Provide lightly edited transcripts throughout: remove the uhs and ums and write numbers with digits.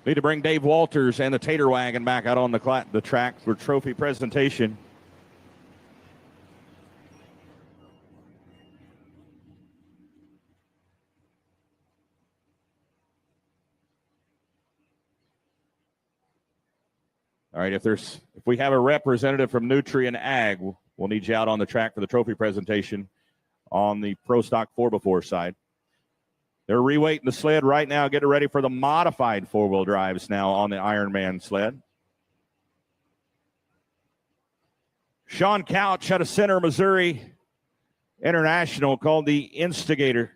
Need to bring Dave Walters and the Tater Wagon back out on the track for trophy presentation. All right, if we have a representative from Nutri and Ag, we'll need you out on the track for the trophy presentation on the Pro Stock 4x4 side. They're reweighting the sled right now, getting ready for the modified four-wheel drives now on the Ironman sled. Sean Couch out of Center, Missouri International, called the Instigator.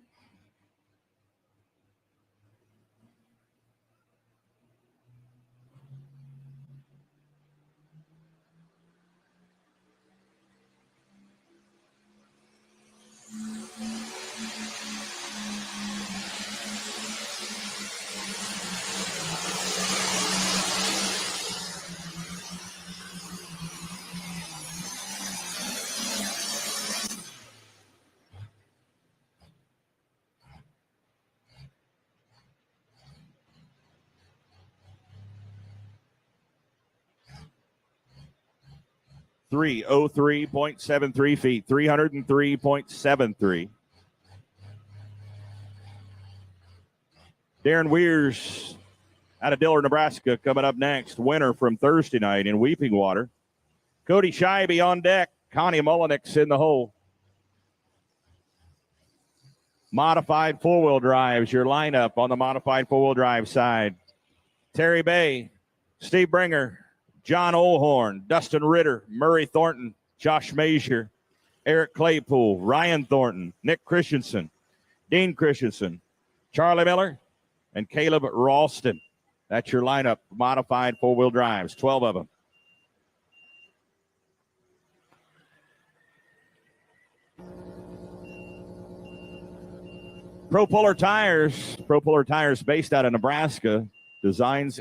.73 feet, 303.73. Darren Weirs out of Diller, Nebraska, coming up next. Winner from Thursday night in Weeping Water. Cody Scheibe on deck. Connie Mullenix in the hole. Modified four-wheel drives, your lineup on the modified four-wheel drive side. Terry Bay, Steve Bringer, John Olhorn, Dustin Ritter, Murray Thornton, Josh Mazier, Eric Claypool, Ryan Thornton, Nick Christensen, Dean Christensen, Charlie Miller, and Caleb Ralston. That's your lineup, modified four-wheel drives, 12 of them. Pro Polar Tires based out of Nebraska, designs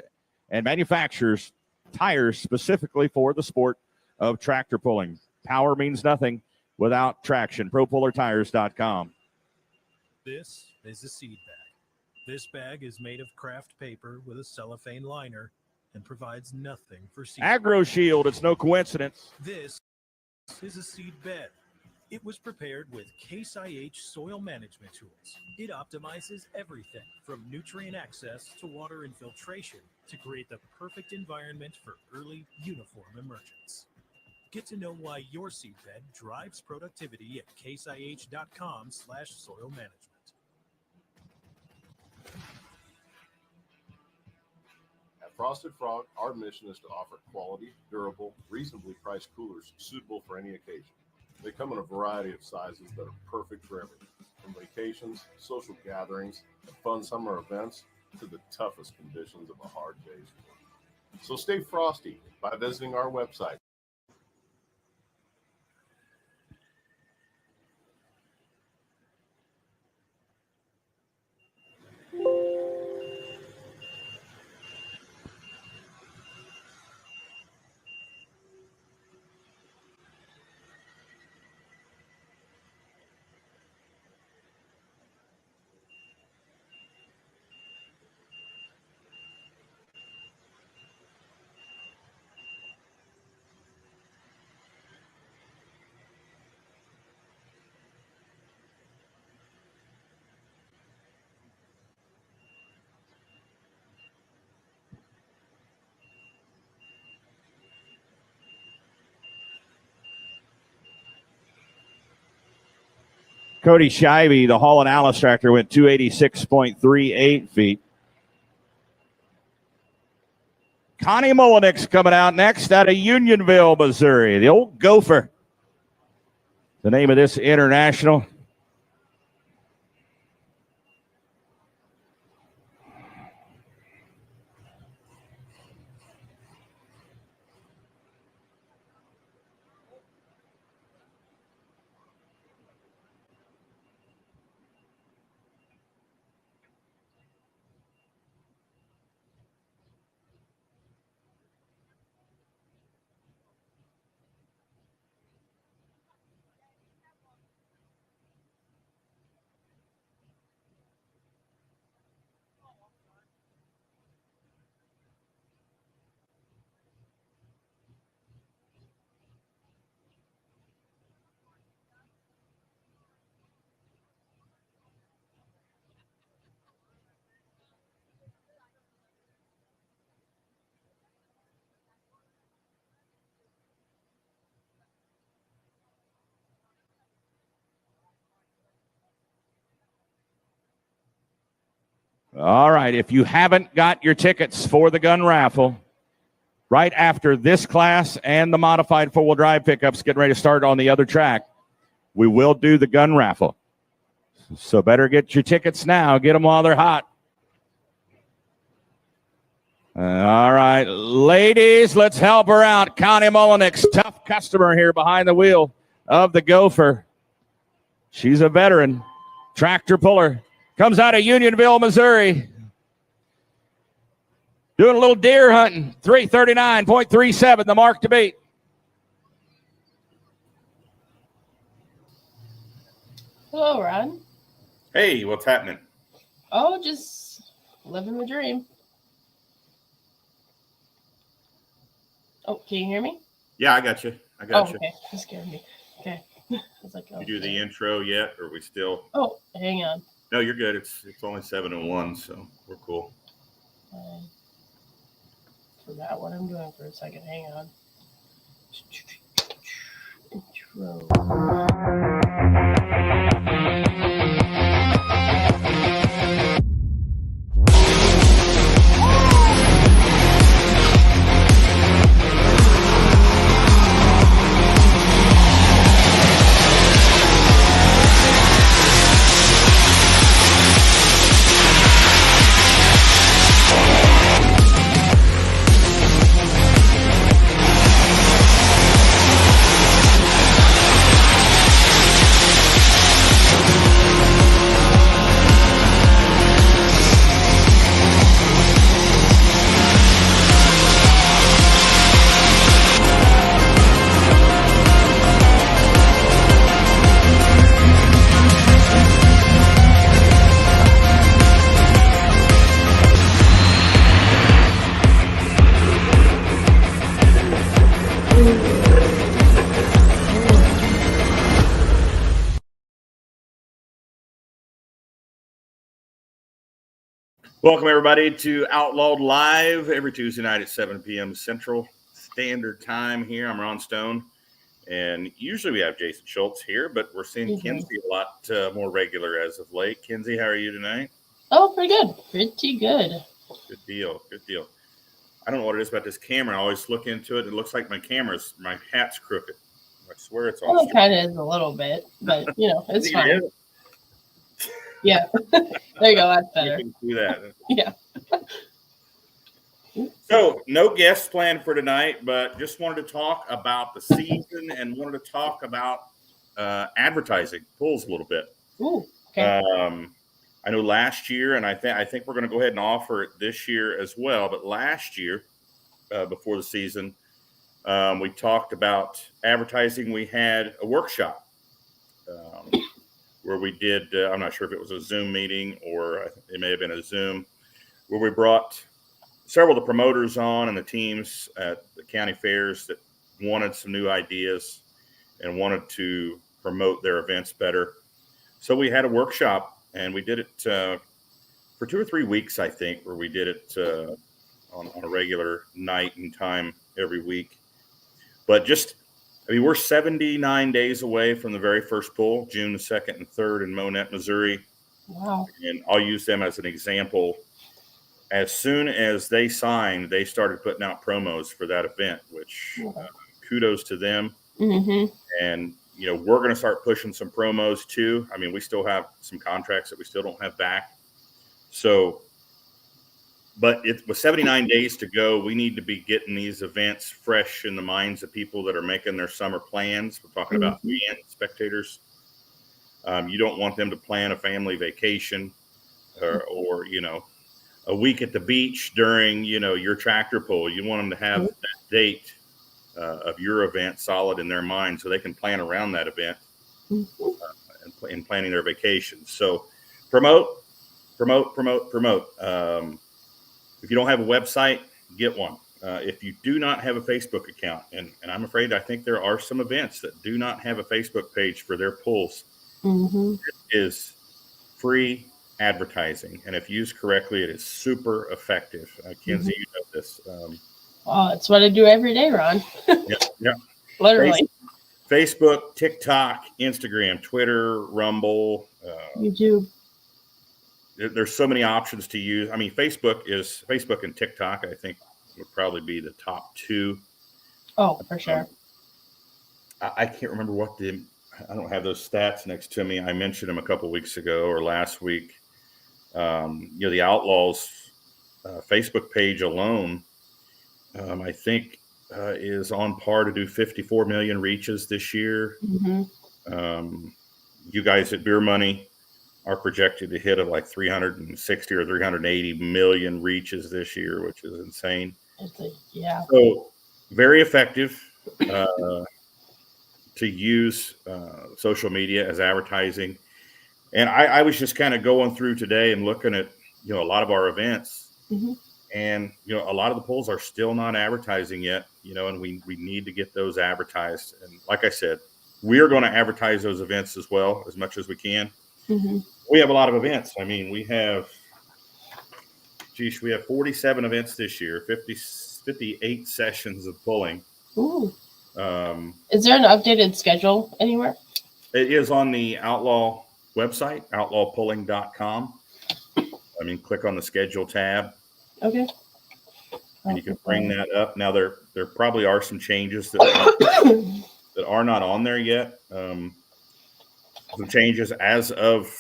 and manufactures tires specifically for the sport of tractor pulling. Power means nothing without traction. ProPolarTires.com. This is a seed bag. This bag is made of craft paper with a cellophane liner and provides nothing for seed. AgroShield, it's no coincidence. This is a seed bed. It was prepared with Case IH soil management tools. It optimizes everything from nutrient access to water infiltration to create the perfect environment for early uniform emergence. Get to know why your seed bed drives productivity at caseih.com/soil management. At Frosted Frog, our mission is to offer quality, durable, reasonably priced coolers suitable for any occasion. They come in a variety of sizes that are perfect for everything, from vacations, social gatherings, and fun summer events, to the toughest conditions of a hard day's work. So stay frosty by visiting our website. Cody Scheibe, the Hall and Alice tractor, went 286.38 feet. Connie Mullenix coming out next out of Unionville, Missouri. The old Gopher. The name of this international. All right. If you haven't got your tickets for the gun raffle, right after this class and the modified four-wheel drive pickups getting ready to start on the other track, we will do the gun raffle. So better get your tickets now. Get them while they're hot. All right, ladies, let's help her out. Connie Mullenix, tough customer here behind the wheel of the Gopher. She's a veteran. Tractor puller. Comes out of Unionville, Missouri. Doing a little deer hunting. 339.37, the mark to beat. Hello, Ron. Hey, what's happening? Oh, just living the dream. Oh, can you hear me? Yeah, I got you. I got you. Okay. That scared me. Okay. I was like, oh, You do the intro yet, or are we still? Oh, hang on. No, you're good. It's only 7:01, so we're cool. I forgot what I'm doing for a second. Hang on. Intro. Welcome, everybody, to Outlawed Live every Tuesday night at 7 p.m. Central Standard Time here. I'm Ron Stone, and usually we have Jason Schultz here, but we're seeing Kenzie a lot more regular as of late. Kenzie, how are you tonight? Oh, pretty good. Pretty good. Good deal. Good deal. I don't know what it is about this camera. I always look into it. It looks like my hat's crooked. I swear it's all Well, it kind of is a little bit, but, it's fine. Yeah. There you go. That's better. You can do that. Yeah. So, no guests planned for tonight, but just wanted to talk about the season and wanted to talk about advertising pulls a little bit. Ooh, okay. I know last year, and I think we're going to go ahead and offer it this year as well. But last year, before the season, we talked about advertising. We had a workshop where we did. I'm not sure if it was a Zoom meeting or it may have been a Zoom, where we brought several of the promoters on and the teams at the county fairs that wanted some new ideas and wanted to promote their events better. So we had a workshop, and we did it for 2 or 3 weeks, I think, where we did it on a regular night and time every week. But we're 79 days away from the very first pull, June the 2nd and 3rd in Monette, Missouri. Wow. And I'll use them as an example. As soon as they signed, they started putting out promos for that event, which kudos to them. Mm-hmm. And, we're going to start pushing some promos too. I mean, we still have some contracts that we still don't have back. So, but with 79 days to go, we need to be getting these events fresh in the minds of people that are making their summer plans. We're talking about fans, spectators. You don't want them to plan a family vacation or a week at the beach during, your tractor pull. You want them to have that date of your event solid in their mind so they can plan around that event and planning their vacations. So promote. If you don't have a website, get one. If you do not have a Facebook account, and I'm afraid I think there are some events that do not have a Facebook page for their pulls, it is free advertising. And if used correctly, it is super effective. Kenzie, you know this. That's what I do every day, Ron. Yeah. Literally. Facebook, TikTok, Instagram, Twitter, Rumble, YouTube. there's so many options to use. I mean, Facebook and TikTok, I think, would probably be the top two. Oh, for sure. I can't remember I don't have those stats next to me. I mentioned them a couple weeks ago or last week. The Outlaws Facebook page alone, I think, is on par to do 54 million reaches this year. Mm-hmm. You guys at Beer Money are projected to hit like 360 or 380 million reaches this year, which is insane. Yeah. So very effective to use social media as advertising. And I was just kind of going through today and looking at, a lot of our events. Mm-hmm. And, a lot of the polls are still not advertising yet, and we need to get those advertised. And like I said, we are going to advertise those events as well, as much as we can. Mm-hmm. We have a lot of events. I mean, we have 47 events this year, 58 sessions of pulling. Ooh. Is there an updated schedule anywhere? It is on the Outlaw website, outlawpulling.com. I mean, click on the schedule tab. Okay. And you can bring that up. Now, there probably are some changes that are not on there yet. Some changes as of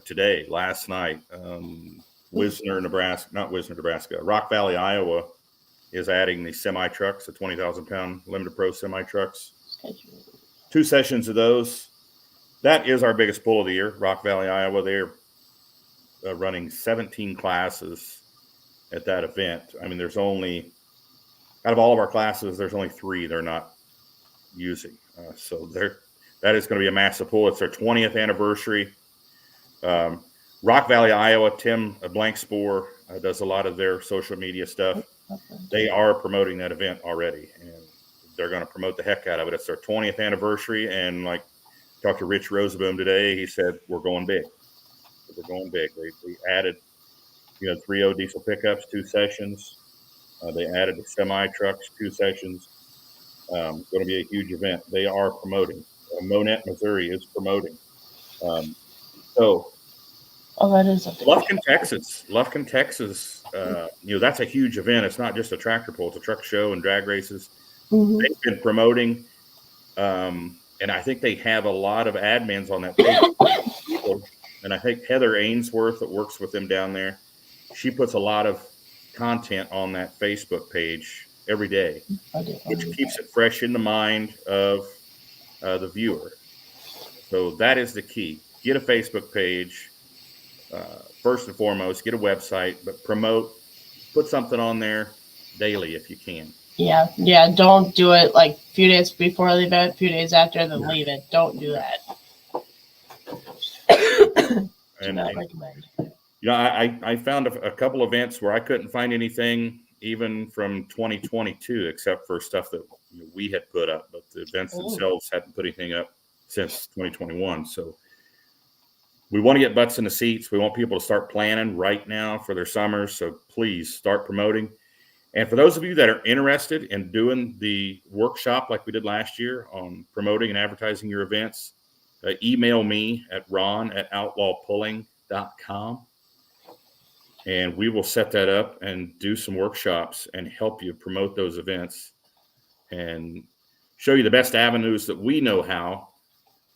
today, last night. Rock Valley, Iowa is adding the semi trucks, the 20,000 pound limited pro semi trucks. 2 sessions of those. That is our biggest pull of the year. Rock Valley, Iowa. They're running 17 classes at that event. I mean, there's only, out of all of our classes, there's only 3 they're not using. So that is going to be a massive pull. It's their 20th anniversary. Rock Valley, Iowa, Tim Blankspore does a lot of their social media stuff. They are promoting that event already, and they're going to promote the heck out of it. It's their 20th anniversary, and like talked to Rich Rosenboom today, he said, we're going big. We're going big. They added, 3.0 diesel pickups, 2 sessions. They added the semi trucks, 2 sessions. Going to be a huge event. They are promoting. Monette, Missouri is promoting. That is Lufkin, Texas. That's a huge event. It's not just a tractor pull; it's a truck show and drag races. Mm-hmm. They've been promoting, and I think they have a lot of admins on that page. And I think Heather Ainsworth, that works with them down there, she puts a lot of content on that Facebook page every day, which keeps it fresh in the mind of the viewer. So that is the key. Get a Facebook page. First and foremost, get a website, but put something on there daily if you can. Yeah. Don't do it like a few days before the event, a few days after, then leave it. Don't do that. Do not recommend. I found a couple events where I couldn't find anything even from 2022, except for stuff that we had put up, but the events themselves hadn't put anything up since 2021. So we want to get butts in the seats. We want people to start planning right now for their summers. So please start promoting. And for those of you that are interested in doing the workshop like we did last year on promoting and advertising your events, email me at ron@outlawpulling.com. And we will set that up and do some workshops and help you promote those events and show you the best avenues that we know how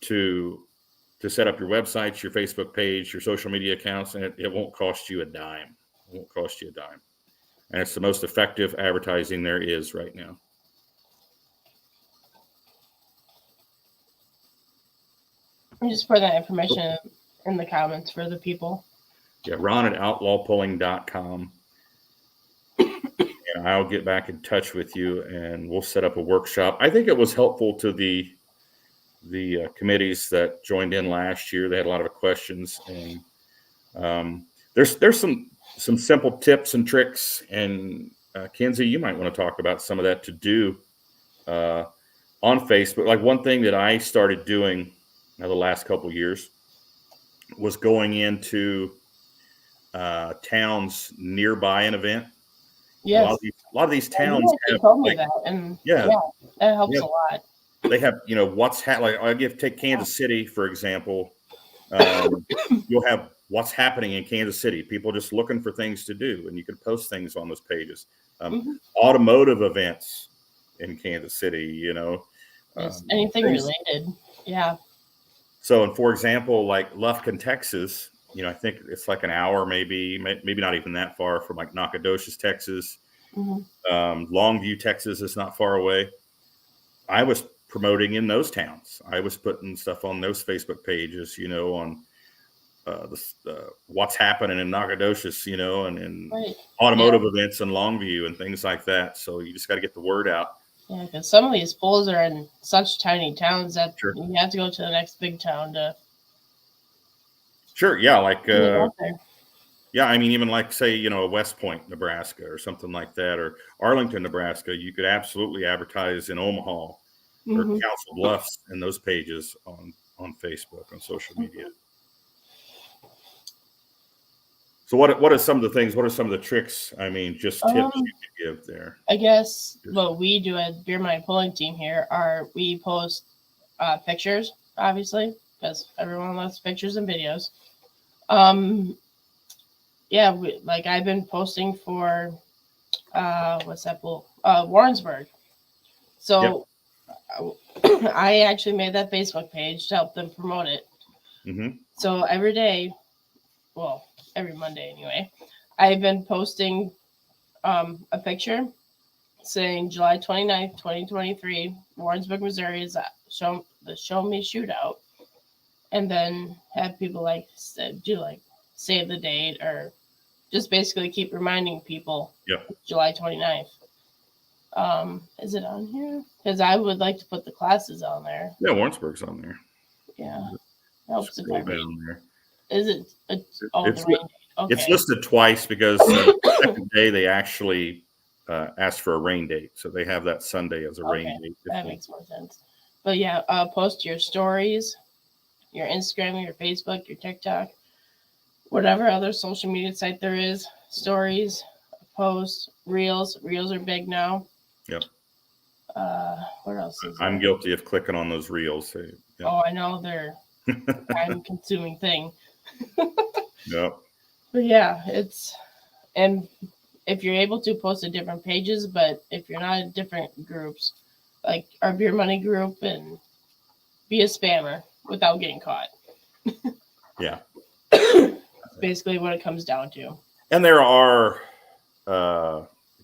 to set up your websites, your Facebook page, your social media accounts, and it won't cost you a dime. It won't cost you a dime. And it's the most effective advertising there is right now. I'm just put that information in the comments for the people. Yeah, ron@outlawpulling.com. And I'll get back in touch with you and we'll set up a workshop. I think it was helpful to the committees that joined in last year. They had a lot of questions, and there's some simple tips and tricks. And Kenzie, you might want to talk about some of that to do on Facebook. Like one thing that I started doing the last couple of years was going into towns nearby an event. Yes. A lot of these towns have, told me that, and that helps a lot. They have, take Kansas City, for example. You'll have what's happening in Kansas City, people just looking for things to do, and you can post things on those pages. Automotive events in Kansas City, you know. Anything related. Yeah. So, and for example, like Lufkin, Texas, you know, I think it's like an hour, maybe not even that far from like Nacogdoches, Texas. Longview, Texas is not far away. I was promoting in those towns. I was putting stuff on those Facebook pages, you know, on what's happening in Nacogdoches, you know, and automotive events in Longview and things like that. So you just got to get the word out. Yeah, because some of these polls are in such tiny towns that you have to go to the next big town to. Sure. Yeah. Like, yeah, I mean, even like, say, you know, West Point, Nebraska or something like that, or Arlington, Nebraska, you could absolutely advertise in Omaha or Council Bluffs and those pages on Facebook, on social media. So what are some of the things, what are some of the tricks? I mean, just tips you could give there. I guess what we do at Beer Money Polling Team here are we post pictures, obviously, because everyone loves pictures and videos. Yeah, like I've been posting for what's that pool? Warrensburg. So I actually made that Facebook page to help them promote it. So every day, well, every Monday anyway, I've been posting a picture saying July 29th, 2023, Warrensburg, Missouri is the Show Me Shootout. And then have people like do like save the date or just basically keep reminding people July 29th. Is it on here? Because I would like to put the classes on there. Yeah, Warrensburg's on there. Yeah. Helps if I read. There. Is it? It's listed twice because the second day they actually asked for a rain date. So they have that Sunday as a rain date. That makes more sense. But yeah, post your stories, your Instagram, your Facebook, your TikTok, whatever other social media site there is, stories, posts, reels. Reels are big now. Yep. What else is there? I'm guilty of clicking on those reels. Oh, I know they're time-consuming thing. Yep. But yeah, and if you're able to post to different pages, but if you're not in different groups, like our Beer Money group, and be a spammer without getting caught. Yeah. Basically what it comes down to. And there are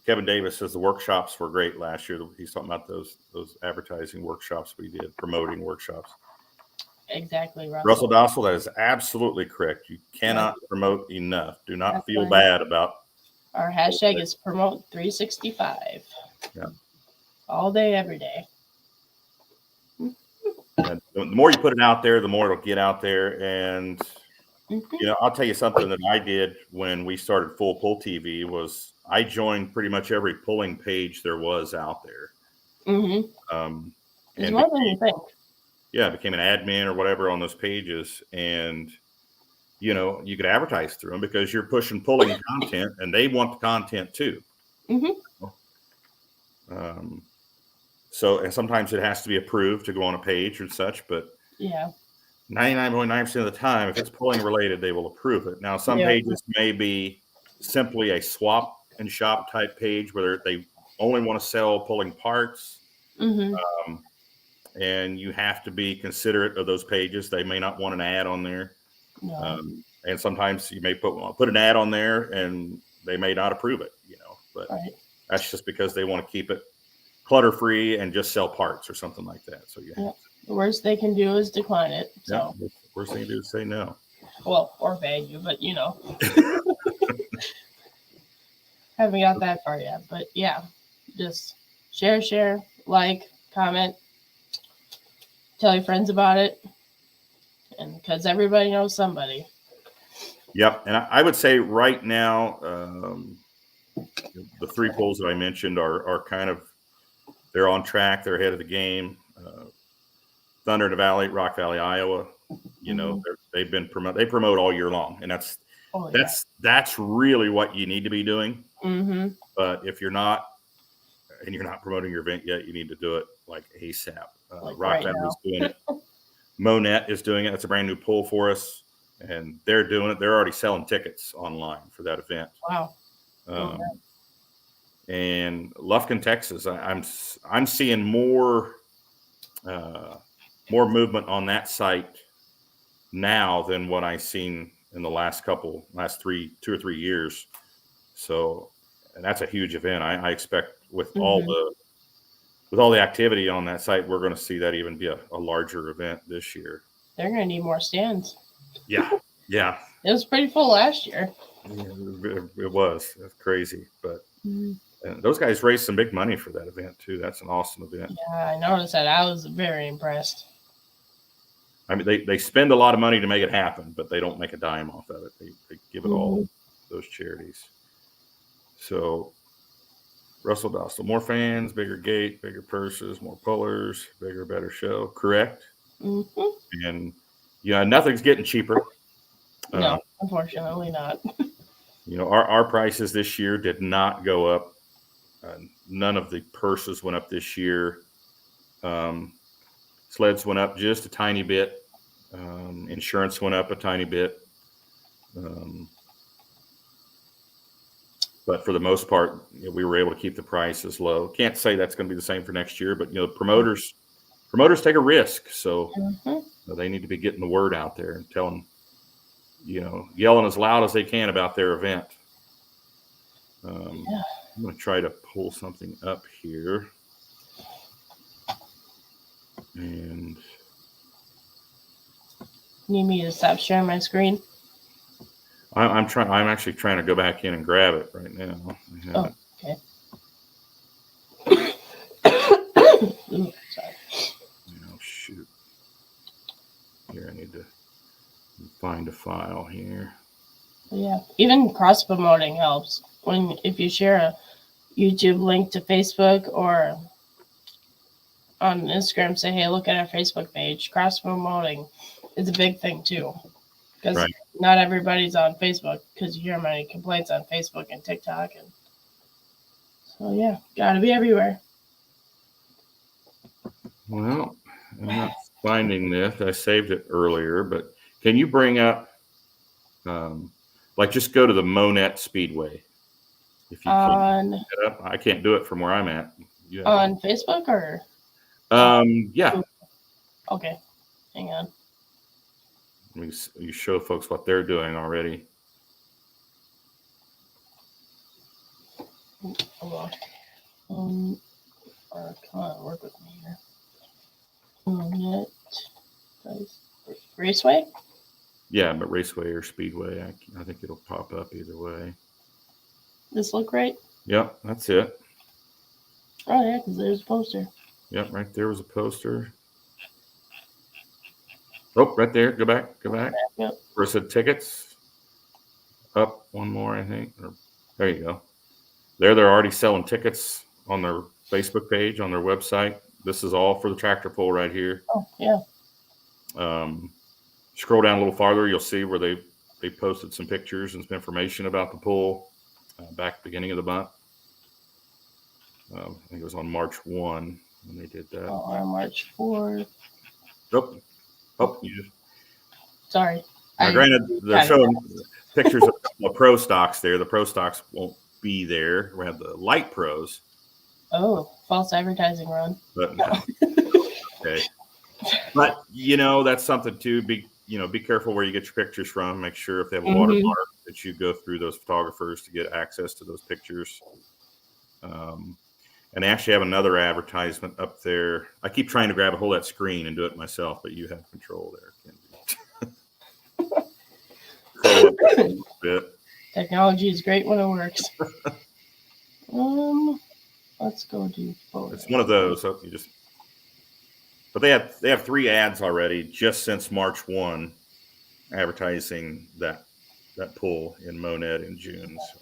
Kevin Davis says the workshops were great last year. He's talking about those advertising workshops we did, promoting workshops. Exactly, Russell Dossel, that is absolutely correct. You cannot promote enough. Do not feel bad about. Our hashtag is promote 365. Yeah. All day, every day. And the more you put it out there, the more it'll get out there. And you know, I'll tell you something that I did when we started Full Pull TV was I joined pretty much every pulling page there was out there. There's more than you think. Yeah, became an admin or whatever on those pages, and you know, you could advertise through them because you're pushing pulling content, and they want the content too. So, and sometimes it has to be approved to go on a page and such, but 99.9% of the time, if it's pulling related, they will approve it. Now, some pages may be simply a swap and shop type page where they only want to sell pulling parts. And you have to be considerate of those pages. They may not want an ad on there. And sometimes you may put an ad on there and they may not approve it, you know, but that's just because they want to keep it clutter free and just sell parts or something like that. So the worst they can do is decline it. So the worst thing to do is say no. Well, or bag you, but you know. Haven't got that far yet, but yeah, just share, like, comment, tell your friends about it, and because everybody knows somebody. Yep, and I would say right now, the three polls that I mentioned are kind of, they're on track. They're ahead of the game. Thunder in the Valley, Rock Valley, Iowa. You know, they promote all year long, and that's really what you need to be doing. But if you're not, and you're not promoting your event yet, you need to do it like ASAP. Rock Valley is doing it. Monet is doing it. It's a brand new poll for us. and they're doing it. They're already selling tickets online for that event. Wow. And Lufkin, Texas, I'm seeing more movement on that site now than what I've seen in the last 2 or 3 years. So, and that's a huge event. I expect with all the activity on that site, we're going to see that even be a larger event this year. They're going to need more stands. Yeah. It was pretty full last year. It was. That's crazy. But and those guys raised some big money for that event too. That's an awesome event. Yeah, I noticed that. I was very impressed. I mean, they spend a lot of money to make it happen, but they don't make a dime off of it. They give it all to those charities. So, Russell Dostal, more fans, bigger gate, bigger purses, more pullers, bigger, better show. Correct. And nothing's getting cheaper. No, unfortunately not. Our prices this year did not go up. None of the purses went up this year. Sleds went up just a tiny bit. Insurance went up a tiny bit. But for the most part, we were able to keep the prices low. Can't say that's going to be the same for next year, but promoters take a risk, so they need to be getting the word out there and telling, yelling as loud as they can about their event. I'm going to try to pull something up here, and Need me to stop sharing my screen? I'm actually trying to go back in and grab it right now. Oh, okay. Sorry. Shoot. Here, I need to find a file here. Yeah, even cross promoting helps. If you share a YouTube link to Facebook or on Instagram, say, "Hey, look at our Facebook page." Cross promoting is a big thing too, because not everybody's on Facebook. Because you hear many complaints on Facebook and TikTok, and so yeah, gotta be everywhere. Well, I'm not finding this. I saved it earlier, but can you bring up, just go to the Monette Speedway? If you can look it up. I can't do it from where I'm at. On Facebook or? Yeah. Okay, hang on. You show folks what they're doing already. Hold on. Come on, work with me here. Monette Raceway? Yeah, but Raceway or Speedway, I think it'll pop up either way. This look right? Yep, that's it. Oh yeah, because there's a poster. Yep, right there was a poster. Oh, right there. Go back. Yep. Where it said tickets. Up one more, I think. There you go. They're already selling tickets on their Facebook page, on their website. This is all for the tractor pull right here. Oh, yeah. Scroll down a little farther, you'll see where they posted some pictures and some information about the pull back at the beginning of the month. I think it was on March 1 when they did that. Oh, on March 4th. Sorry. Now, granted, they're showing pictures of the pro stocks there. The pro stocks won't be there. We have the light pros. Oh, false advertising run. But okay. But that's something to be careful where you get your pictures from. Make sure if they have a watermark that you go through those photographers to get access to those pictures. And they actually have another advertisement up there. I keep trying to grab a hold of that screen and do it myself, but you have control there, Kenzie. Technology is great when it works. Let's go do photos. It's one of those. So but they have 3 ads already just since March 1, advertising that pull in Monette in June. So.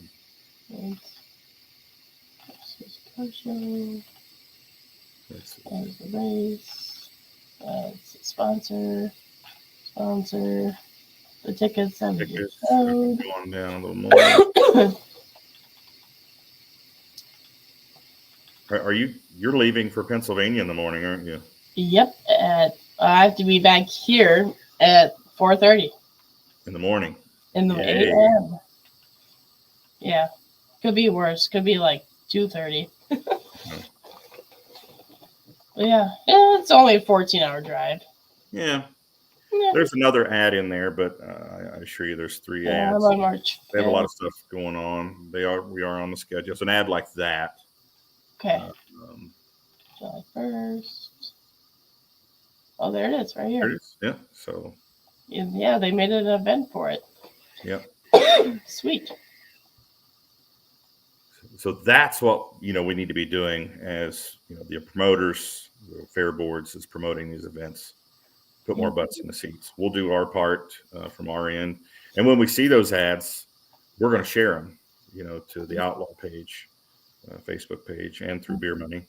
There's the race. It's a sponsor. The tickets and the code. Going down a little more. You're leaving for Pennsylvania in the morning, aren't you? Yep. I have to be back here at 4:30. in the morning. in the Yay. a.m. Yeah, could be worse. Could be like 2:30. Yeah, it's only a 14-hour drive. Yeah. Yeah. There's another ad in there, but I assure you there's 3 Yeah, ads. by March. They have a 5th. lot of stuff going on. We are on the schedule. It's an ad like that. Okay, Um, July 1st. Oh, there it is, right there here. it is. Yeah. So, Yeah, they made an event for it. yeah. Sweet. So that's what, we need to be doing as, the promoters, the fair boards is promoting these events. Put more butts in the seats. We'll do our part from our end. And when we see those ads, we're going to share them, to the Outlaw page, Facebook page, and through Beer Money.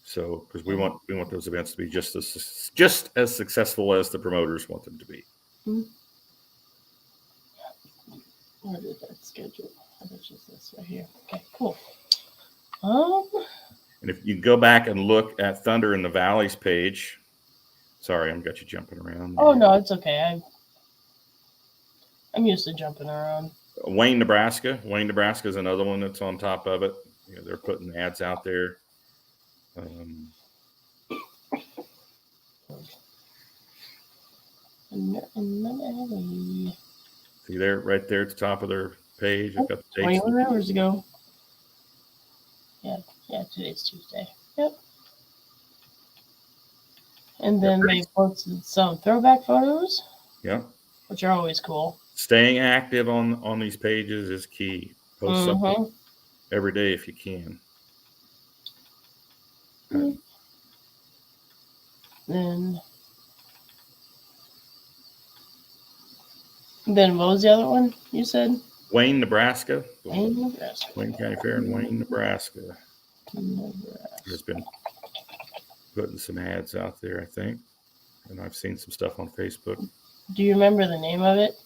So, because we want those events to be just as successful as the promoters want them to be. Where did that schedule? I bet it's this right here. Okay, cool. And if you go back and look at Thunder in the Valleys page, sorry, I've got you jumping around. Oh no, it's okay. I'm used to jumping around. Wayne, Nebraska. Wayne, Nebraska is another one that's on top of it. They're putting ads out there. See there, right there at the top of their page. I've got the dates. 21 hours ago. Yeah, today's Tuesday. Yep. And then they posted some throwback photos. Yeah. Which are always cool. Staying active on these pages is key. Post something every day if you can. Then what was the other one you said? Wayne, Nebraska. Wayne, Nebraska. Wayne County Fair in Wayne, Nebraska. Has been putting some ads out there, I think. And I've seen some stuff on Facebook. Do you remember the name of it?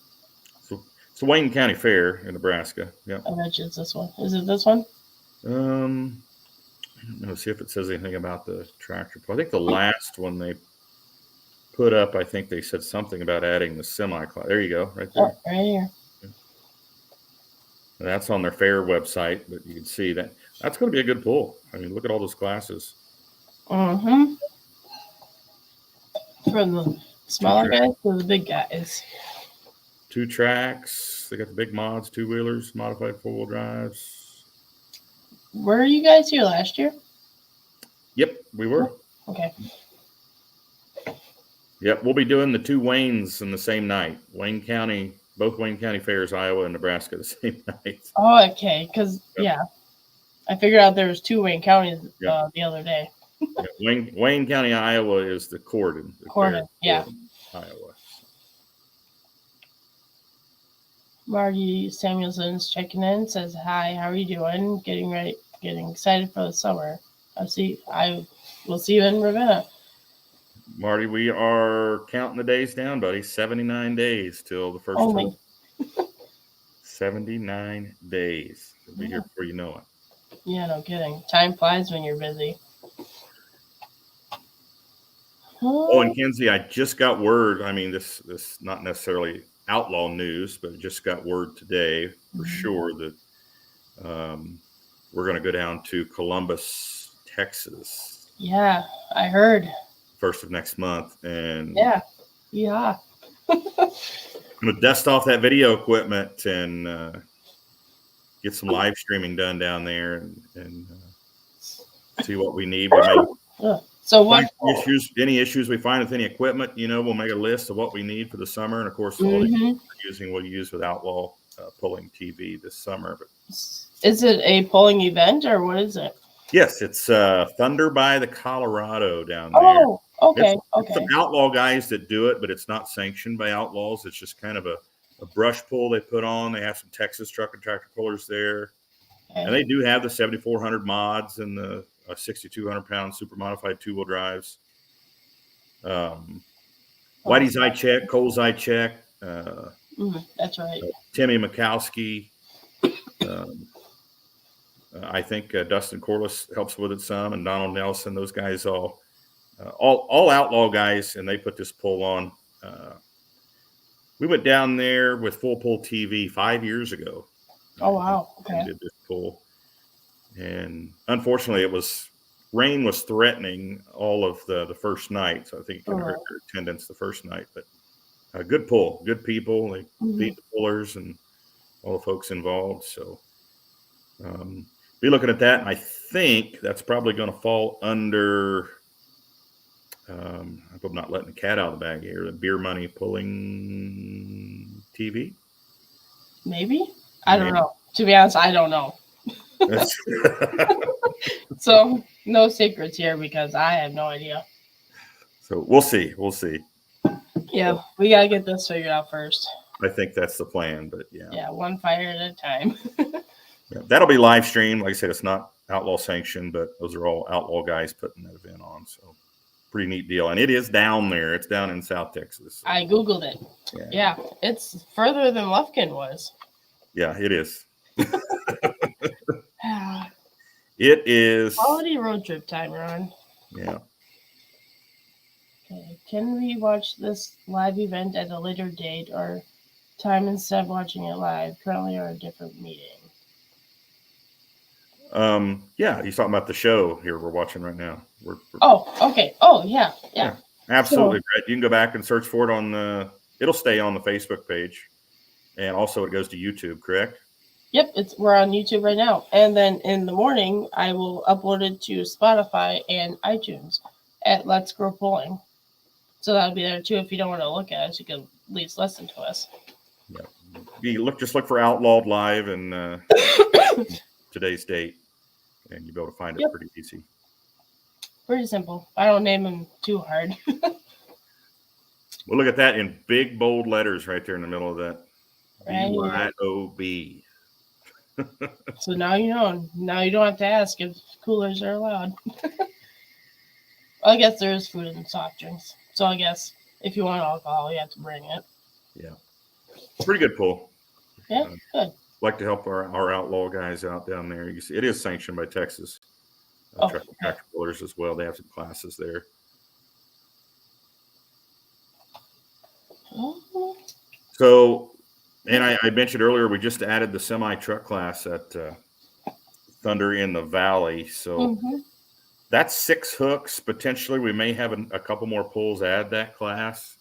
So it's the Wayne County Fair in Nebraska. Yeah. I bet you it's this one. Is it this one? Let's see if it says anything about the tractor pull. I think the last one they put up, I think they said something about adding the semi-class. There you go, right there. Oh, right here. And that's on their fair website, but you can see that that's going to be a good pull. I mean, look at all those classes. From the smaller guys to the big guys. 2 tracks. They got the big mods, 2-wheelers, modified 4-wheel drives. Were you guys here last year? Yep, we were. Okay. Yep, we'll be doing the 2 Waynes in the same night. Wayne County, both Wayne County fairs, Iowa and Nebraska, the same night. Oh, okay. Because, I figured out there was 2 Wayne counties the other day. Wayne County, Iowa is the Corden. Corden, yeah. Iowa. Marty Samuelson's checking in, says, hi, how are you doing? Getting excited for the summer. We'll see you in Ravenna. Marty, we are counting the days down, buddy. 79 days till the first Only. 79 days. We'll be here before you know it. Yeah, no kidding. Time flies when you're busy. Oh, and Kenzie, I just got word. I mean, this not necessarily outlaw news, but just got word today for sure that we're going to go down to Columbus, Texas. Yeah, I heard. First of next month, and yeah. I'm gonna dust off that video equipment and get some live streaming done down there, and see what we need. So what any issues we find with any equipment, we'll make a list of what we need for the summer, and of course, all we'll use with Outlaw pulling TV this summer. But is it a pulling event or what is it? Yes, it's Thunder by the Colorado down there. Oh, okay, it's some Outlaw guys that do it, but it's not sanctioned by Outlaws. It's just kind of a brush pull they put on. They have some Texas truck and tractor pullers there. Okay. And they do have the 7,400 mods and the 6,200-pound super modified 2-wheel drives. Whitey's Eye Check, Cole's Eye Check. That's right. Timmy Mikowski. I think Dustin Corliss helps with it some, and Donald Nelson. Those guys all Outlaw guys, and they put this pull on. We went down there with Full Pull TV 5 years ago. Oh, wow. And Okay. did this pull. And unfortunately, rain was threatening all of the first night. So I think it kind of hurt their attendance the first night. But a good pull, good people. They feed the pullers and all the folks involved. So be looking at that. And I think that's probably going to fall under, I hope I'm not letting the cat out of the bag here, the Beer Money Pulling TV. Maybe? I don't know. To be honest, I don't know. That's So no secrets here because I have no idea. So we'll see. We'll see. Yeah, we got to get this figured out first. I think that's the plan, but yeah. Yeah, one fire at a time. Yeah, that'll be live streamed. Like I said, it's not outlaw sanctioned, but those are all outlaw guys putting that event on. So pretty neat deal. And it is down there. It's down in South Texas. I Googled it. Yeah, it's further than Lufkin was. Yeah, it is. It is. Quality road trip time, Ron. Yeah. Okay. Can we watch this live event at a later date or time instead of watching it live? Currently, or a different meeting? Yeah, he's talking about the show here we're watching right now. Oh, okay. Oh, yeah. Absolutely, Brett. You can go back and search for it on it'll stay on the Facebook page. And also it goes to YouTube, correct? Yep, we're on YouTube right now. And then in the morning, I will upload it to Spotify and iTunes at Let's Grow Pulling. So that'll be there too. If you don't want to look at us, you can at least listen to us. Yeah. Just look for Outlawed Live and today's date, and you'll be able to find it pretty easy. Pretty simple. I don't name them too hard. We'll look at that in big, bold letters right there in the middle of that. Right. BYOB. So now you know. Now you don't have to ask if coolers are allowed. I guess there is food and soft drinks. So I guess if you want alcohol, you have to bring it. Yeah. Pretty good pull. Yeah, good. Like to help our outlaw guys out down there. You see, it is sanctioned by Texas. Tractor pullers as well. They have some classes there. So, and I mentioned earlier, we just added the semi-truck class at Thunder in the Valley. So that's 6 hooks. Potentially, we may have a couple more pulls add that class.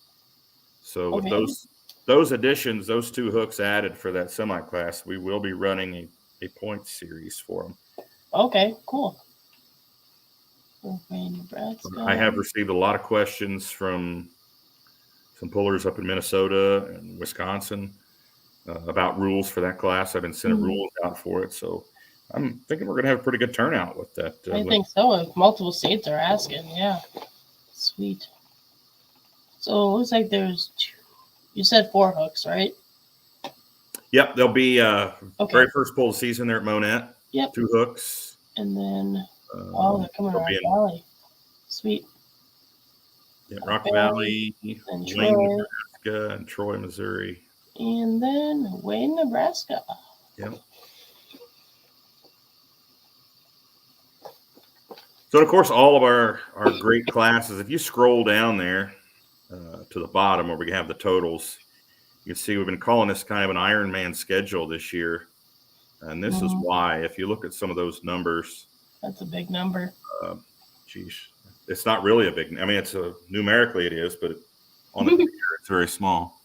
So with those additions, those 2 hooks added for that semi-class, we will be running a points series for them. Okay, cool. I have received a lot of questions from some pullers up in Minnesota and Wisconsin about rules for that class. I've been sending rules out for it. So I'm thinking we're going to have a pretty good turnout with that. I think so. If multiple states are asking. Yeah. Sweet. So it looks like there's 2. You said 4 hooks, right? Yep. There'll be very first pull of the season there at Monette. Yep. 2 hooks. And then, they're coming around Valley. Sweet. Yeah, Rock Valley, and Wayne, Nebraska, and Troy, Missouri. And then Wayne, Nebraska. Yep. So, of course, all of our great classes, if you scroll down there to the bottom where we have the totals, you can see we've been calling this kind of an Ironman schedule this year. And this is why, if you look at some of those numbers. That's a big number. It's not really a big, I mean, numerically it is, but on the computer, it's very small.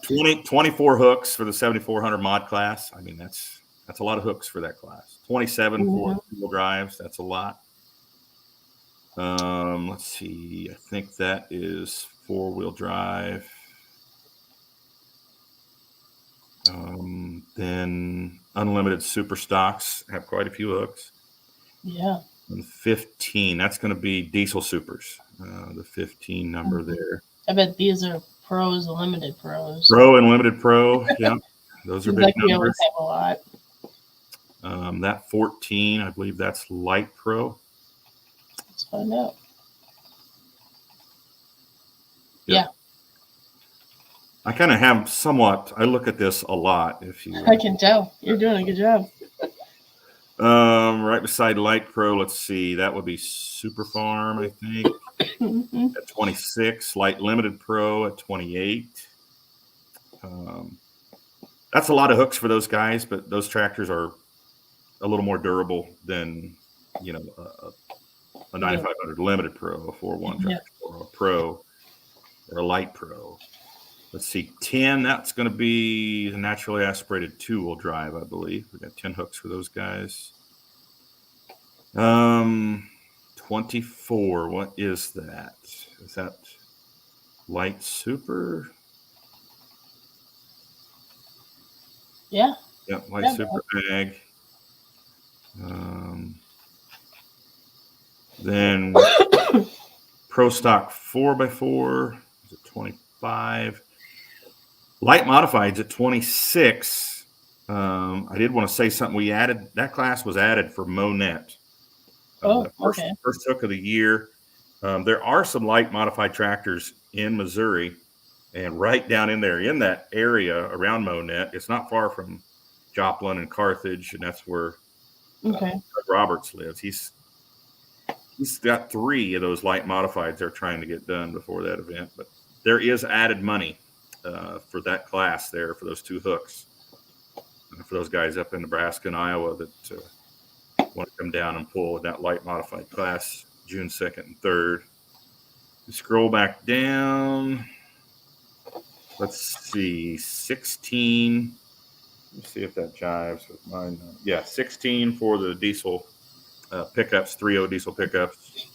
24 hooks for the 7400 mod class. I mean, that's a lot of hooks for that class. 27 for wheel drives. That's a lot. Let's see. I think that is 4-wheel drive. Then unlimited super stocks have quite a few hooks. Yeah. And 15, that's going to be diesel supers. The 15 number there. I bet these are pros, limited pros. Pro and limited pro. Yeah. Those are big numbers. We always have a lot. That 14, I believe that's light pro. Let's find out. Yep. Yeah. I kind of have I look at this a lot. I can tell. You're doing a good job. Right beside light pro, let's see. That would be Super Farm, I think. Mhm. at 26, Light Limited Pro at 28. That's a lot of hooks for those guys, but those tractors are a little more durable than, you know, a 9500 Limited Pro, a 4-1 Yeah. tractor, or a Pro, or a Light Pro. Let's see, 10, that's going to be a naturally aspirated 2-wheel drive, I believe. We got 10 hooks for those guys. 24, what is that? Is that Light Super? Yeah. Yep, Light Yeah, Super bag. Then Pro Stock 4x4 is at 25. Light Modifieds at 26. I did want to say something. We added, that class was added for Monet. Oh, The first, okay. first hook of the year. There are some light modified tractors in Missouri, and right down in there, in that area around Monet, it's not far from Joplin and Carthage, and that's where Okay. Doug Roberts lives. He's got 3 of those light modifieds they're trying to get done before that event, but there is added money for that class there for those 2 hooks, for those guys up in Nebraska and Iowa that want to come down and pull that light modified class June 2nd and 3rd. We scroll back down. Let's see, 16. Let's see if that jives with mine. Yeah, 16 for the diesel pickups, 3.0 diesel pickups.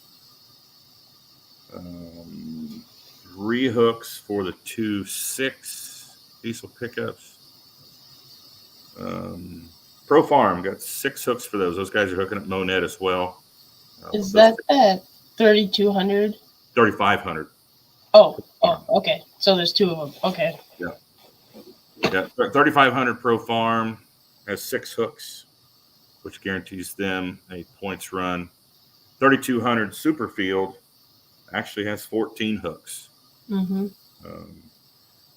3 hooks for the 2.6 diesel pickups. Pro Farm got 6 hooks for those. Those guys are hooking up Monet as well. Is that 3,200? 3,500. Oh, okay. So there's 2 of them. Okay. Yeah, 3,500 Pro Farm has 6 hooks, which guarantees them a points run. 3,200 Superfield actually has 14 hooks. Mm-hmm.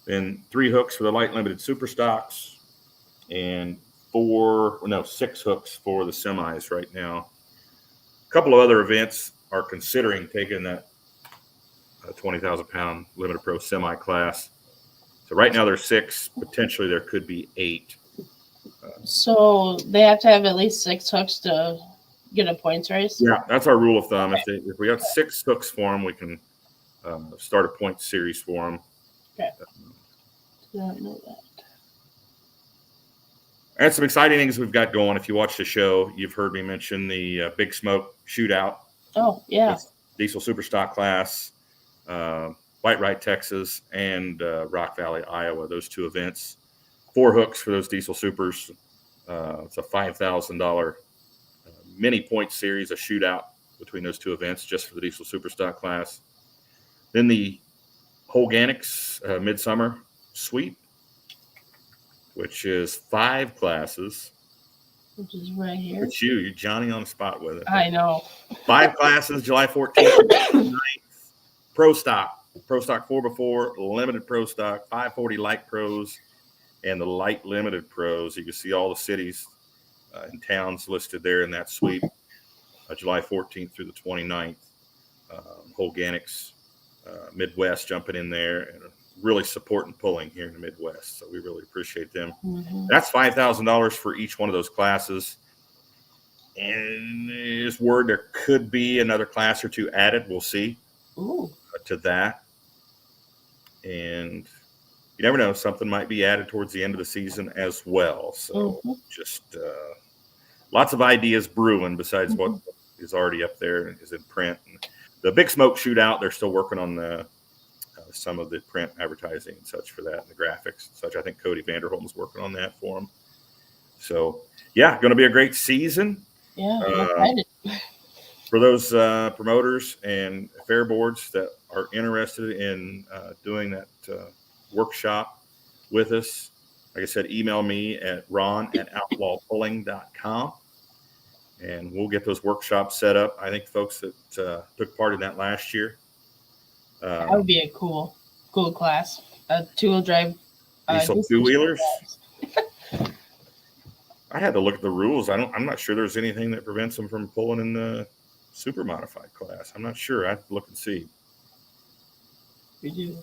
Then 3 hooks for the light limited super stocks, and 6 hooks for the semis right now. A couple of other events are considering taking that 20,000 pound limited pro semi class. So right now there's 6. Potentially there could be 8. So they have to have at least 6 hooks to get a points race? Yeah, that's our rule of thumb. If we got 6 hooks for them, we can start a point series for them. Okay. I don't know that. And some exciting things we've got going. If you watch the show, you've heard me mention the Big Smoke shootout. Oh, yeah. Diesel Superstock class, White Wright, Texas, and Rock Valley, Iowa. Those 2 events. 4 hooks for those diesel supers. It's a $5,000 mini point series, a shootout between those 2 events just for the diesel Superstock class. Then the Holganics Midsummer Sweep, which is 5 classes. Which is right here. It's you're Johnny on the spot with it. I know. 5 classes, July 14th, 9th. Pro Stock 4x4, limited Pro Stock, 540 Light Pros, and the Light Limited Pros. You can see all the cities and towns listed there in that sweep, July 14th through the 29th. Holganics Midwest jumping in there and really supporting pulling here in the Midwest. So we really appreciate them. Mm-hmm. That's $5,000 for each one of those classes. And there's word there could be another class or 2 added. We'll see. Ooh. To that. And you never know, something might be added towards the end of the season as well. So just lots of ideas brewing besides what is already up there and is in print. And the Big Smoke shootout, they're still working on the some of the print advertising and such for that, and the graphics and such. I think Cody Vanderholm is working on that for them. So yeah, going to be a great season. Yeah, I'm excited. For those promoters and fair boards that are interested in doing that workshop with us, like I said, email me at ron@outlawpulling.com, and we'll get those workshops set up. I think folks that took part in that last year. That would be a cool class. A 2-wheel drive. Diesel 2-wheelers. I had to look at the rules. I'm not sure there's anything that prevents them from pulling in the super modified class. I'm not sure. I have to look and see. We do.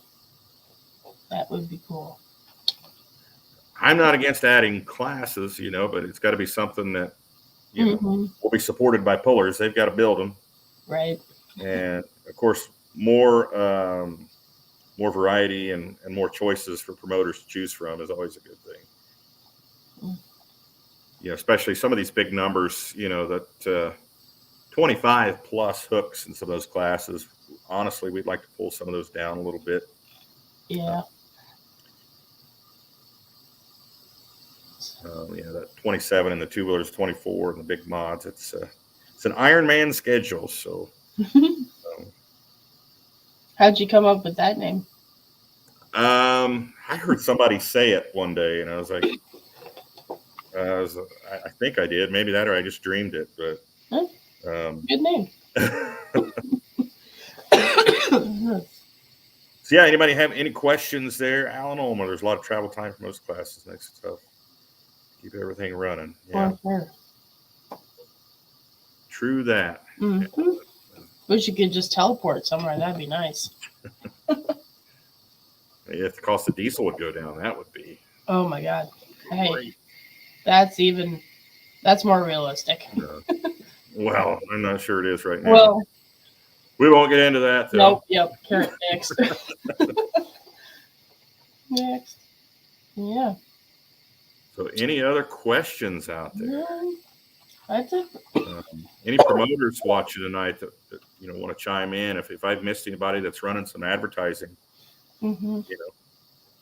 That would be cool. I'm not against adding classes, but it's got to be something that will be supported by pullers. They've got to build them, Right. and of course, more variety and more choices for promoters to choose from is always a good thing. Especially some of these big numbers, that 25 plus hooks in some of those classes. Honestly, we'd like to pull some of those down a little bit. Yeah. That 27 and the two wheelers, 24 and the big mods. It's an Iron Man schedule. So, How'd you come up with that name? I heard somebody say it one day, and I was like, I think I did. Maybe that, or I just dreamed it. But good name. So yeah, anybody have any questions there? Alan Ulmer, there's a lot of travel time for most classes. Next stuff. Keep everything running. Yeah. Sure. True that. Mm-hmm. Wish you could just teleport somewhere. That'd be nice. If the cost of diesel would go down, that would be. Oh my God. Hey, great. that's more realistic. Well, I'm not sure it is right now. Well, we won't get into that. Though. Nope. Yep. Next. Next. Yeah. So, any other questions out there? That's it. Any promoters watching tonight that want to chime in? If I've missed anybody that's running some advertising,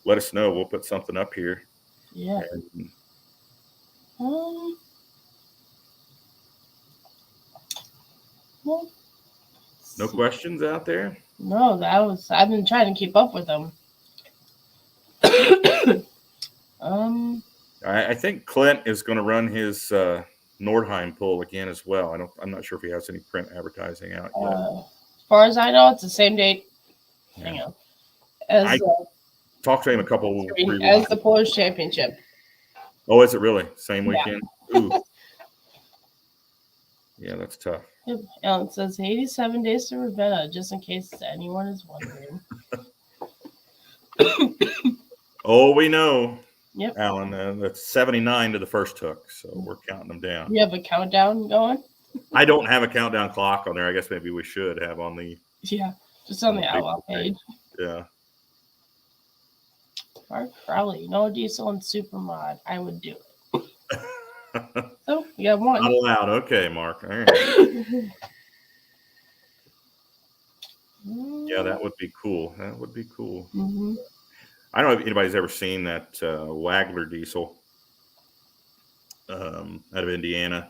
let us know. We'll put something up here. Yeah. And, well, no questions out there? No, I've been trying to keep up with them. I think Clint is going to run his Nordheim pull again as well. I'm not sure if he has any print advertising out yet. As far as I know, it's the same date. Hang on. I talked to him a couple as the Polish Championship. Oh, is it really? Same weekend? Yeah. Ooh. Yeah, that's tough. Yep. It says 87 days to Ravenna, just in case anyone is wondering. Oh, we know. Yep. Alan, that's 79 to the first hook, so we're counting them down. You have a countdown going? I don't have a countdown clock on there. I guess maybe we should have on the... Yeah, just on the Outlaw page. Yeah. Mark Crowley, no diesel and super mod. I would do it. So, you got one. Not allowed. Okay, Mark. All right. Yeah, that would be cool. That would be cool. Mm-hmm. I don't know if anybody's ever seen that Wagler diesel out of Indiana.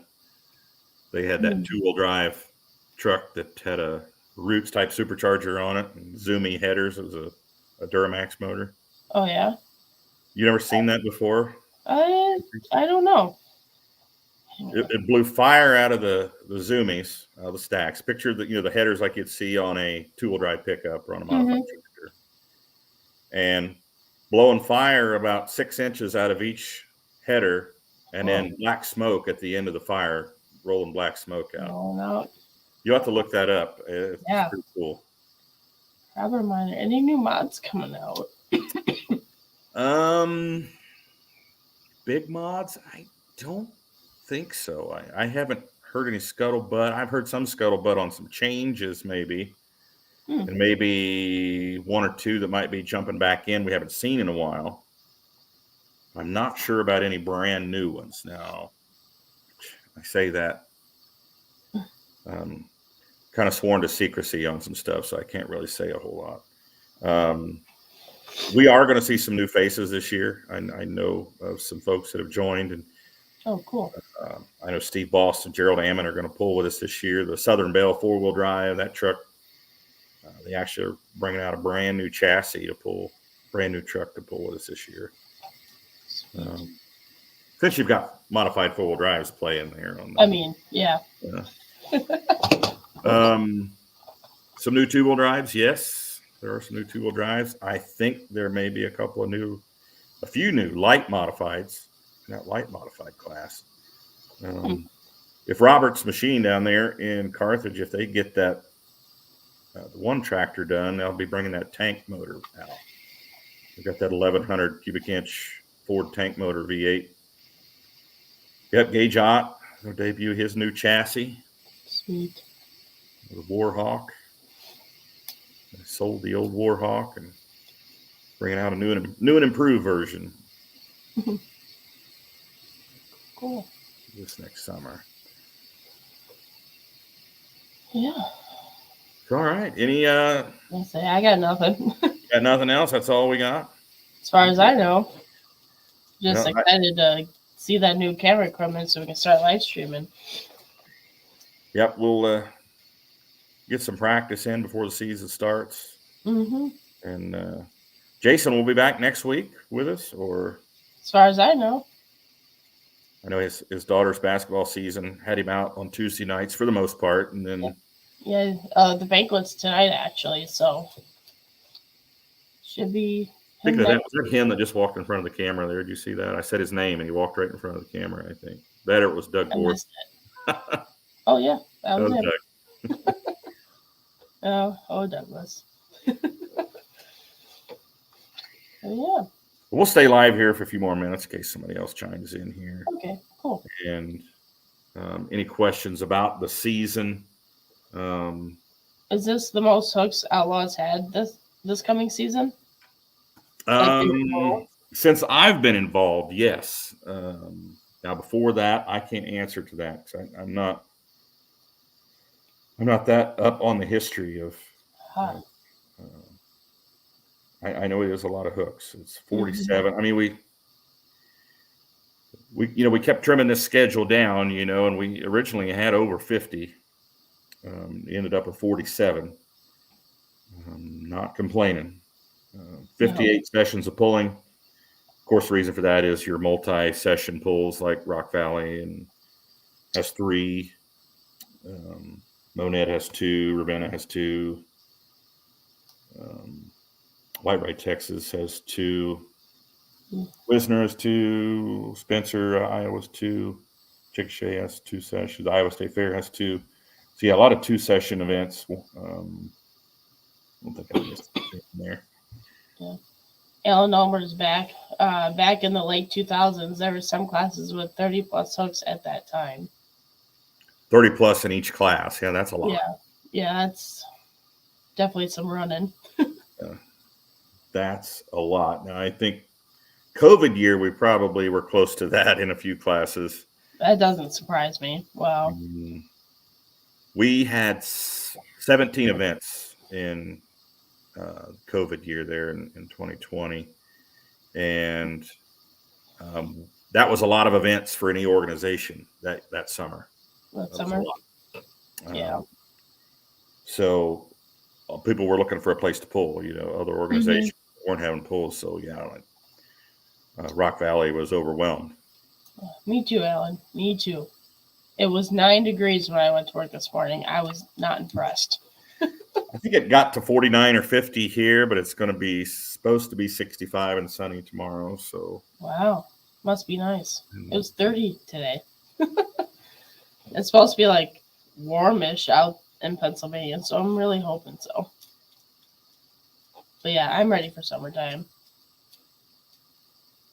They had that two-wheel drive truck that had a Roots type supercharger on it and zoomy headers. It was a Duramax motor. Oh, yeah? You never seen that before? I don't know. It blew fire out of the zoomies, the stacks. Picture the headers like you'd see on a two-wheel drive pickup or on a modified tractor. And blowing fire about 6 inches out of each header, and then black smoke at the end of the fire, rolling black smoke out. No. You have to look that up. It's pretty cool. Rubber miner. Any new mods coming out? Big mods? I don't think so. I haven't heard any scuttlebutt. I've heard some scuttlebutt on some changes, maybe. And maybe one or two that might be jumping back in we haven't seen in a while. I'm not sure about any brand new ones now. I say that. Kind of sworn to secrecy on some stuff, so I can't really say a whole lot. We are going to see some new faces this year. I know of some folks that have joined. And oh, cool. I know Steve Boss and Gerald Ammon are going to pull with us this year. The Southern Belle four-wheel drive, that truck, they actually are bringing out a brand new chassis to pull, brand new truck to pull with us this year. Since you've got modified four-wheel drives playing there. Yeah. Some new two-wheel drives, yes. There are some new two-wheel drives. I think there may be a few new light modifieds, not light modified class. if Robert's machine down there in Carthage, if they get that the one tractor done, they'll be bringing that tank motor out. We've got that 1100 cubic inch Ford tank motor V8. Yep, Gage Ott will debut his new chassis. Sweet. The Warhawk. They sold the old Warhawk and bringing out a new and improved version. Cool. This next summer. Yeah. All right. Any I say I got nothing. got nothing else? That's all we got. As far as I know. Just No, excited to see that new camera equipment so we can start live streaming. Yep, we'll get some practice in before the season starts. Mm-hmm. And Jason will be back next week with us, or As far as I know. I know his daughter's basketball season had him out on Tuesday nights for the most part, and then Yeah, the banquet's tonight actually, so should be. Speaking of that, was that him that just walked in front of the camera there? Did you see that? I said his name, and he walked right in front of the camera, I think. That or it was Doug I Gordon. missed it. Oh yeah, that was him. Doug. Oh, Douglas. Yeah. We'll stay live here for a few more minutes in case somebody else chimes in here. Okay. Cool. And any questions about the season? Is this the most hooks Outlaws had this coming season? Since I've been involved, yes. Now before that, I can't answer to that because I'm not that up on the history of. Huh. I know it is a lot of hooks. It's 47. I mean, we kept trimming this schedule down, and we originally had over 50. Ended up with 47. Not complaining. 58 sessions of pulling. Of course, the reason for that is your multi-session pulls like Rock Valley and has 3. Monette has 2. Ravenna has 2. White Texas has 2. Wisner has 2. Spencer, Iowa's 2. Chickasha has 2 sessions. Iowa State Fair has 2. So yeah, a lot of 2-session events. I don't think I missed anything there. Yeah. Alan Ulmer's back. Back in the late 2000s, there were some classes with 30 plus hooks at that time. 30 plus in each class. Yeah, that's a lot. Yeah, that's definitely some running. That's a lot. Now, I think COVID year, we probably were close to that in a few classes. That doesn't surprise me. Wow. We had 17 events in COVID year there in 2020. And that was a lot of events for any organization that summer. That summer? Yeah. So people were looking for a place to pull, other organizations weren't having pulls. So, Rock Valley was overwhelmed. Me too, Alan. Me too. It was 9 degrees when I went to work this morning. I was not impressed. I think it got to 49 or 50 here, but it's going to be supposed to be 65 and sunny tomorrow. So wow, must be nice. It was 30 today. It's supposed to be like warmish out in Pennsylvania, so I'm really hoping so. But yeah, I'm ready for summertime.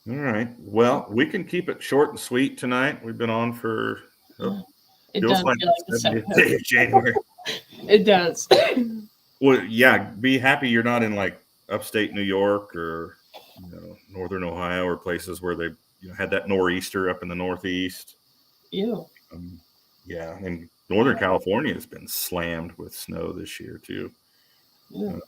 All right. Well, we can keep it short and sweet tonight. We've been on for it does feel like the second day of January. It does. Well, yeah. Be happy you're not in like upstate New York or northern Ohio or places where they had that nor'easter up in the northeast. Ew. Yeah, and Northern California has been slammed with snow this year too. I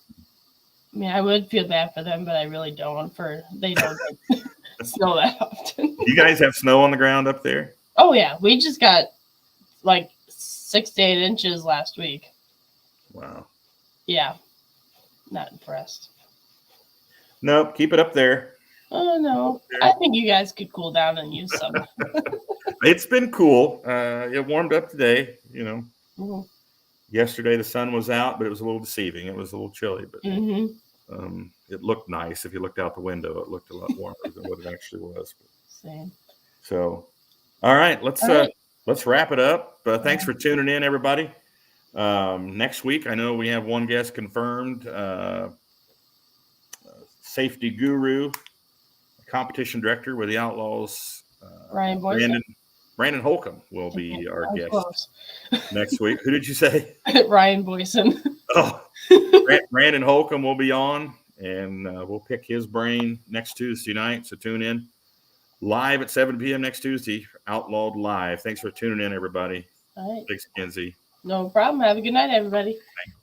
mean, I would feel bad for them, but I really don't. They don't get snow that often. You guys have snow on the ground up there? Oh yeah, we just got like 6 to 8 inches last week. Wow. Yeah, not impressed. Nope, keep it up there. Oh no, I think you guys could cool down and use some. It's been cool. It warmed up today. Mm-hmm. Yesterday the sun was out, but it was a little deceiving. It was a little chilly, but it looked nice. If you looked out the window, it looked a lot warmer than what it actually was. Same. So, all right, let's let's wrap it up. Thanks for tuning in, everybody. Next week, I know we have one guest confirmed. Safety guru, competition director with the Outlaws, Ryan Boyson. Brandon Holcomb will be our guest close. next week. Who did you say? Ryan Boyson. Oh, Brandon Holcomb will be on, and we'll pick his brain next Tuesday night. So tune in live at 7 p.m. next Tuesday. Outlawed Live. Thanks for tuning in, everybody. All right. Thanks, Kenzie. No problem. Have a good night, everybody. Thanks.